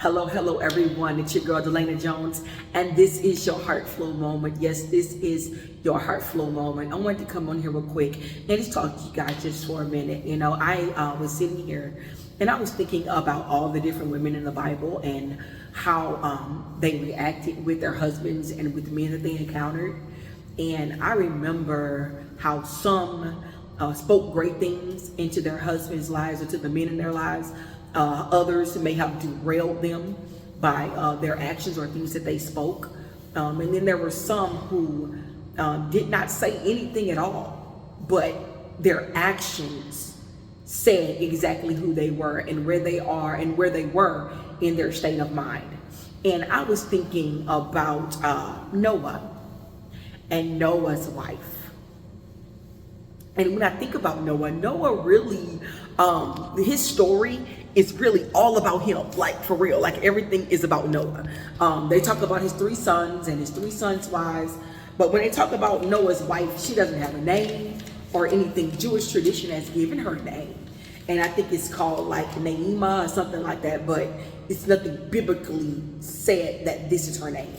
Hello, everyone. It's your girl, Delana Jones, and this is your Heart Flow Moment. Yes, this is your Heart Flow Moment. I wanted to come on here real quick and just talk to you guys just for a minute. I was sitting here and I was thinking about all the different women in the Bible and how they reacted with their husbands and with the men that they encountered. And I remember how some spoke great things into their husbands' lives or to the men in their lives. Others may have derailed them by their actions or things that they spoke. And then there were some who did not say anything at all, but their actions said exactly who they were and where they are and where they were in their state of mind. And I was thinking about Noah and Noah's wife. And when I think about Noah really, his story is really all about him, like for real, like everything is about Noah. They talk about his 3 sons and his 3 sons' wives, but when they talk about Noah's wife, she doesn't have a name or anything. Jewish tradition has given her a name, and I think it's called like Naima or something like that, but it's nothing biblically said that this is her name.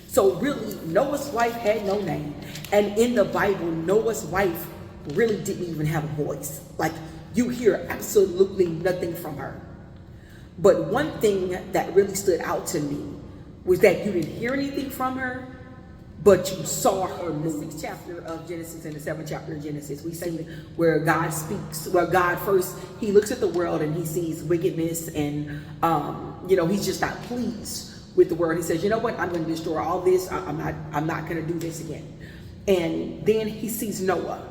So really, Noah's wife had no name, and in the Bible, Noah's wife really didn't even have a voice. Like, you hear absolutely nothing from her. But one thing that really stood out to me was that you didn't hear anything from her, but you saw her move. In the 6th chapter of Genesis and the 7th chapter of Genesis, we see where God speaks, where God first, he looks at the world and he sees wickedness and, he's just not pleased with the world. He says, you know what, I'm going to destroy all this. I'm not going to do this again. And then he sees Noah.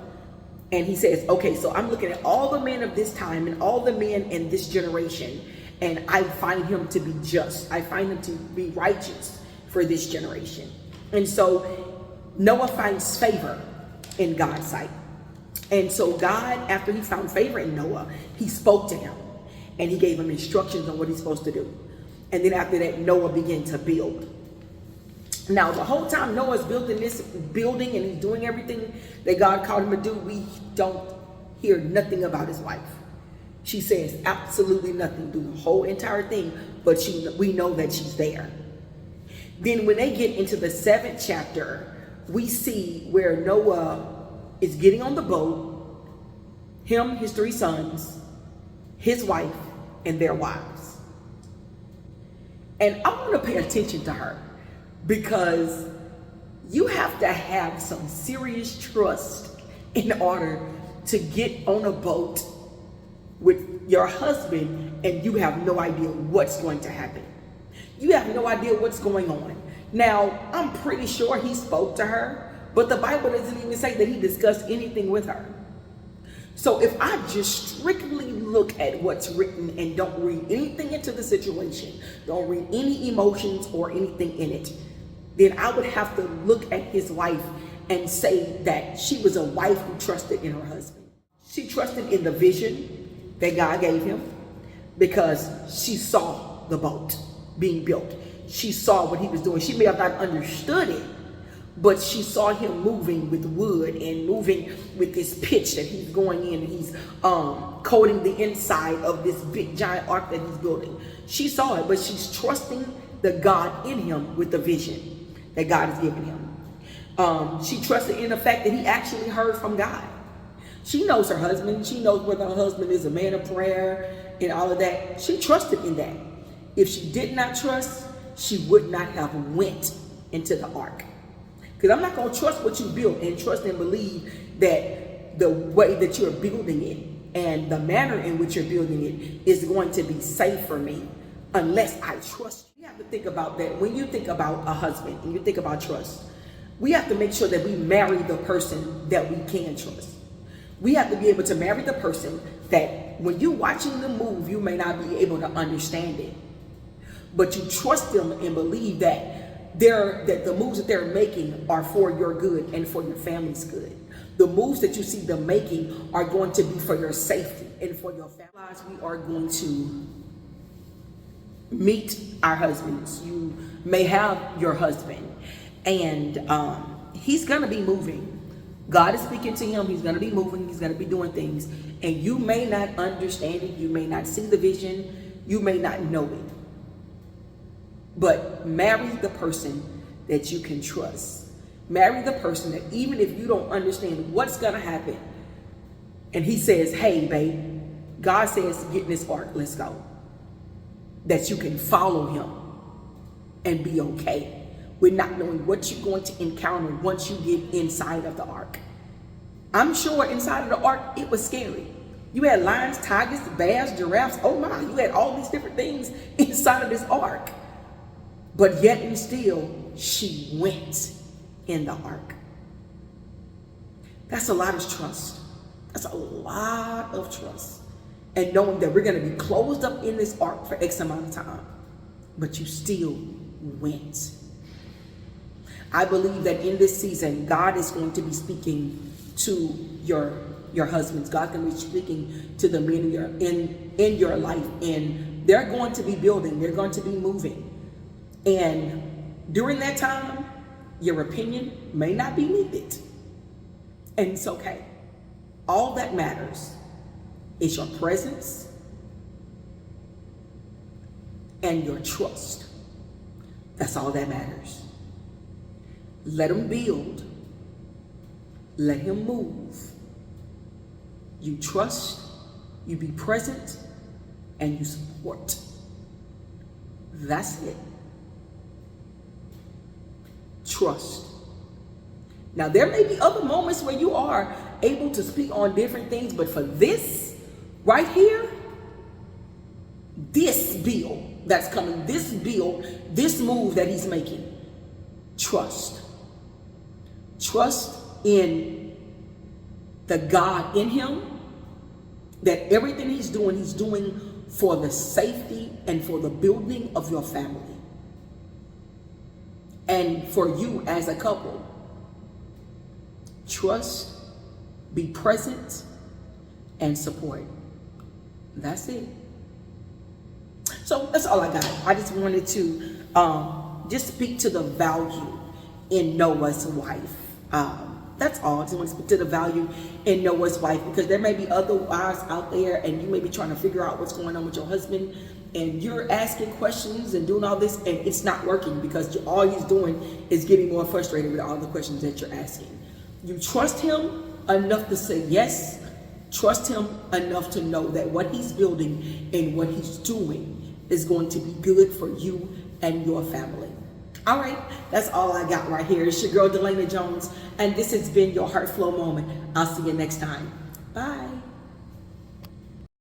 And he says, okay, so I'm looking at all the men of this time and all the men in this generation, and I find him to be just. I find him to be righteous for this generation. And so Noah finds favor in God's sight. And so God, after he found favor in Noah, he spoke to him and he gave him instructions on what he's supposed to do. And then after that, Noah began to build. Now, the whole time Noah's building this building and he's doing everything that God called him to do, we don't hear nothing about his wife. She says absolutely nothing through the whole entire thing, but we know that she's there. Then when they get into the 7th chapter, we see where Noah is getting on the boat, him, his 3 sons, his wife, and their wives. And I want to pay attention to her, because you have to have some serious trust in order to get on a boat with your husband and you have no idea what's going to happen. You have no idea what's going on. Now, I'm pretty sure he spoke to her, but the Bible doesn't even say that he discussed anything with her. So if I just strictly look at what's written and don't read anything into the situation, don't read any emotions or anything in it, then I would have to look at his wife and say that she was a wife who trusted in her husband. She trusted in the vision that God gave him because she saw the boat being built. She saw what he was doing. She may have not understood it, but she saw him moving with wood and moving with this pitch that he's going in, and he's coating the inside of this big giant ark that he's building. She saw it, but she's trusting the God in him with the vision that God has given him. She trusted in the fact that he actually heard from God. She knows her husband. She knows whether her husband is a man of prayer and all of that. She trusted in that. If she did not trust, she would not have went into the ark. Because I'm not going to trust what you built and trust and believe that the way that you're building it and the manner in which you're building it is going to be safe for me unless I trust you. You have to think about that. When you think about a husband and you think about trust, we have to make sure that we marry the person that we can trust. We have to be able to marry the person that when you're watching them move, you may not be able to understand it, but you trust them and believe that the moves that they're making are for your good and for your family's good. The moves that you see them making are going to be for your safety and for your family. We are going to meet our husbands. You may have your husband, and he's going to be moving. God is speaking to him. He's going to be moving. He's going to be doing things, and you may not understand it. You may not see the vision. You may not know it. But marry the person that you can trust. Marry the person that even if you don't understand what's going to happen, and he says, hey, babe, God says, get in this ark, let's go. That you can follow him and be okay with not knowing what you're going to encounter once you get inside of the ark. I'm sure inside of the ark, it was scary. You had lions, tigers, bears, giraffes. Oh my, you had all these different things inside of this ark. But yet and still, she went in the ark. That's a lot of trust. That's a lot of trust. And knowing that we're going to be closed up in this ark for X amount of time. But you still went. I believe that in this season, God is going to be speaking to your husbands. God's going to be speaking to the men in your life. And they're going to be building. They're going to be moving. And during that time, your opinion may not be needed. And it's okay. All that matters is your presence and your trust. That's all that matters. Let him build. Let him move. You trust, you be present, and you support. That's it. Trust. Now, there may be other moments where you are able to speak on different things, but for this right here, this bill that's coming, this bill, this move that he's making, trust. Trust in the God in him, that everything he's doing for the safety and for the building of your family. And for you as a couple, trust, be present, and support. That's it. So that's all I got. I just wanted to just speak to the value in Noah's wife. That's all. I just want to speak to the value in Noah's wife, because there may be other wives out there and you may be trying to figure out what's going on with your husband, and you're asking questions and doing all this, and it's not working because all he's doing is getting more frustrated with all the questions that you're asking. You trust him enough to say yes. Trust him enough to know that what he's building and what he's doing is going to be good for you and your family. All right, that's all I got right here. It's your girl, Delana Jones, and this has been your Heart Flow Moment. I'll see you next time. Bye.